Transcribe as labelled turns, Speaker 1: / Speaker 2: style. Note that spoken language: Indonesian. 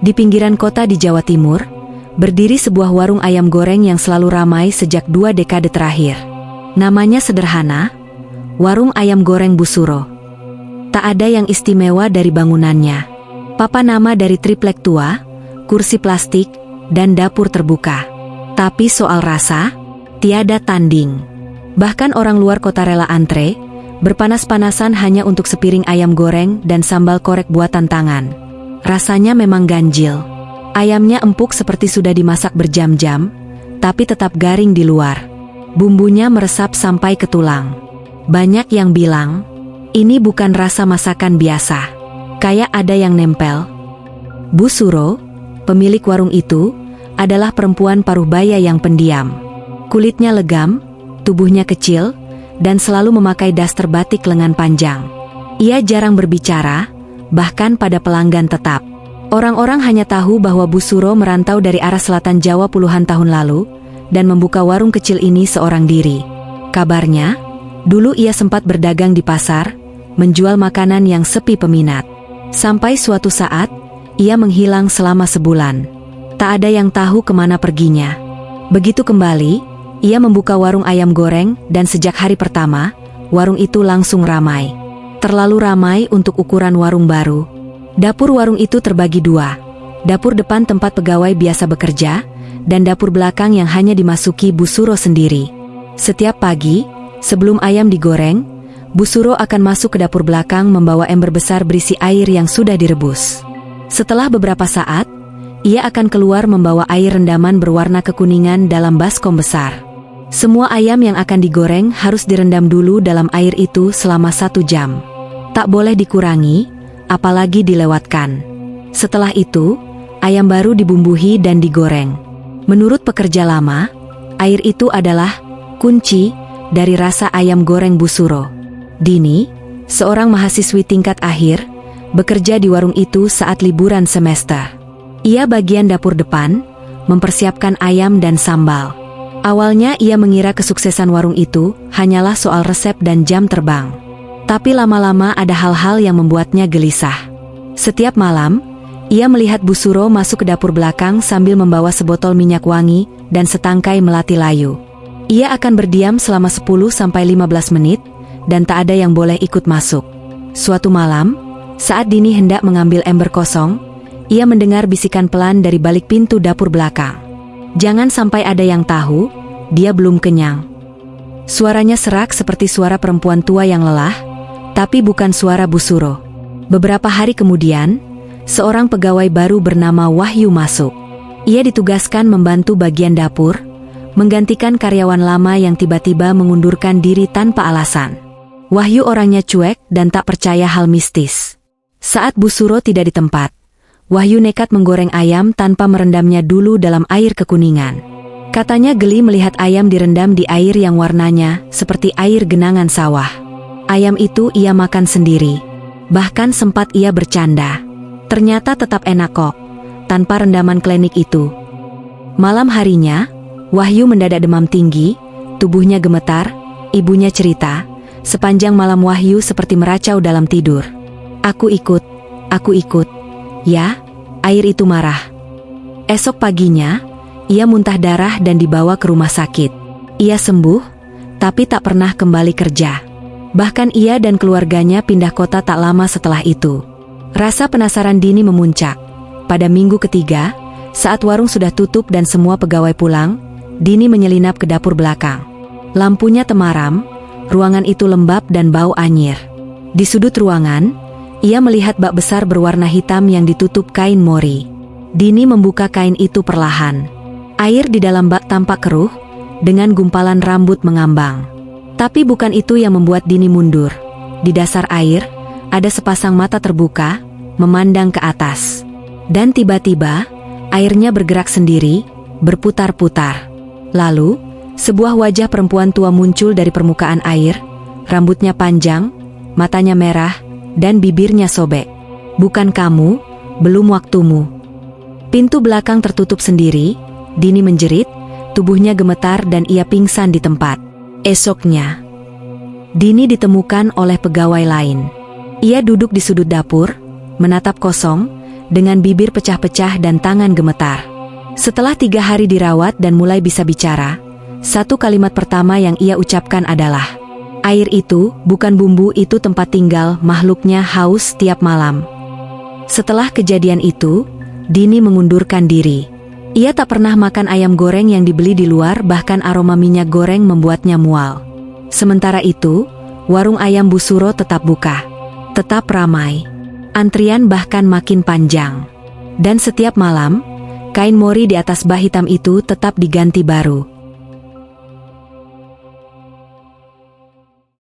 Speaker 1: Di pinggiran kota di Jawa Timur, berdiri sebuah warung ayam goreng yang selalu ramai sejak 2 dekade terakhir. Namanya sederhana, Warung Ayam Goreng Bu Suro. Tak ada yang istimewa dari bangunannya. Papan nama dari triplek tua, kursi plastik, dan dapur terbuka. Tapi soal rasa, tiada tanding. Bahkan orang luar kota rela antre, berpanas-panasan hanya untuk sepiring ayam goreng dan sambal korek buatan tangan. Rasanya memang ganjil. Ayamnya empuk seperti sudah dimasak berjam-jam, tapi tetap garing di luar. Bumbunya meresap sampai ke tulang. Banyak yang bilang, ini bukan rasa masakan biasa. Kayak ada yang nempel. Bu Suro, pemilik warung itu, adalah perempuan paruh baya yang pendiam. Kulitnya legam, tubuhnya kecil, dan selalu memakai daster batik lengan panjang. Ia jarang berbicara, bahkan pada pelanggan tetap. Orang-orang hanya tahu bahwa Bu Suro merantau dari arah selatan Jawa puluhan tahun lalu, dan membuka warung kecil ini seorang diri. Kabarnya, dulu ia sempat berdagang di pasar, menjual makanan yang sepi peminat. Sampai suatu saat, ia menghilang selama sebulan. Tak ada yang tahu kemana perginya. Begitu kembali, ia membuka warung ayam goreng dan sejak hari pertama, warung itu langsung ramai. Terlalu ramai untuk ukuran warung baru. Dapur warung itu terbagi 2. Dapur depan tempat pegawai biasa bekerja, dan dapur belakang yang hanya dimasuki Bu Suro sendiri. Setiap pagi, sebelum ayam digoreng, Bu Suro akan masuk ke dapur belakang membawa ember besar berisi air yang sudah direbus. Setelah beberapa saat, ia akan keluar membawa air rendaman berwarna kekuningan dalam baskom besar. Semua ayam yang akan digoreng harus direndam dulu dalam air itu selama 1 jam. Tak boleh dikurangi, apalagi dilewatkan. Setelah itu, ayam baru dibumbuhi dan digoreng. Menurut pekerja lama, air itu adalah kunci dari rasa ayam goreng Bu Suro. Dini, seorang mahasiswi tingkat akhir, bekerja di warung itu saat liburan semester. Ia bagian dapur depan, mempersiapkan ayam dan sambal. Awalnya ia mengira kesuksesan warung itu hanyalah soal resep dan jam terbang. Tapi lama-lama ada hal-hal yang membuatnya gelisah. Setiap malam, ia melihat Bu Suro masuk ke dapur belakang sambil membawa sebotol minyak wangi dan setangkai melati layu. Ia akan berdiam selama 10-15 menit, dan tak ada yang boleh ikut masuk. Suatu malam, saat Dini hendak mengambil ember kosong, ia mendengar bisikan pelan dari balik pintu dapur belakang. Jangan sampai ada yang tahu, dia belum kenyang. Suaranya serak seperti suara perempuan tua yang lelah, tapi bukan suara Bu Suro. Beberapa hari kemudian, seorang pegawai baru bernama Wahyu masuk. Ia ditugaskan membantu bagian dapur, menggantikan karyawan lama yang tiba-tiba mengundurkan diri tanpa alasan. Wahyu orangnya cuek dan tak percaya hal mistis. Saat Bu Suro tidak di tempat, Wahyu nekat menggoreng ayam tanpa merendamnya dulu dalam air kekuningan. Katanya geli melihat ayam direndam di air yang warnanya seperti air genangan sawah. Ayam itu ia makan sendiri. Bahkan sempat ia bercanda. Ternyata tetap enak kok, tanpa rendaman klinik itu. Malam harinya, Wahyu mendadak demam tinggi, tubuhnya gemetar, ibunya cerita, sepanjang malam Wahyu seperti meracau dalam tidur. Aku ikut. Ya, air itu marah. Esok paginya, ia muntah darah dan dibawa ke rumah sakit. Ia sembuh, tapi tak pernah kembali kerja. Bahkan ia dan keluarganya pindah kota tak lama setelah itu. Rasa penasaran Dini memuncak. Pada minggu ketiga, saat warung sudah tutup dan semua pegawai pulang, Dini menyelinap ke dapur belakang. Lampunya temaram, ruangan itu lembab dan bau anyir. Di sudut ruangan, ia melihat bak besar berwarna hitam yang ditutup kain mori. Dini membuka kain itu perlahan. Air di dalam bak tampak keruh, dengan gumpalan rambut mengambang. Tapi bukan itu yang membuat Dini mundur. Di dasar air, ada sepasang mata terbuka, memandang ke atas. Dan tiba-tiba, airnya bergerak sendiri, berputar-putar. Lalu, sebuah wajah perempuan tua muncul dari permukaan air, rambutnya panjang, matanya merah, dan bibirnya sobek. Bukan kamu, belum waktumu. Pintu belakang tertutup sendiri, Dini menjerit, tubuhnya gemetar dan ia pingsan di tempat. Esoknya, Dini ditemukan oleh pegawai lain. Ia duduk di sudut dapur, menatap kosong, dengan bibir pecah-pecah dan tangan gemetar. Setelah 3 hari dirawat dan mulai bisa bicara, satu kalimat pertama yang ia ucapkan adalah, "Air itu, bukan bumbu, itu tempat tinggal makhluknya haus tiap malam." Setelah kejadian itu, Dini mengundurkan diri. Ia tak pernah makan ayam goreng yang dibeli di luar, bahkan aroma minyak goreng membuatnya mual. Sementara itu, warung ayam Bu Suro tetap buka. Tetap ramai. Antrian bahkan makin panjang. Dan setiap malam, kain mori di atas bah hitam itu tetap diganti baru.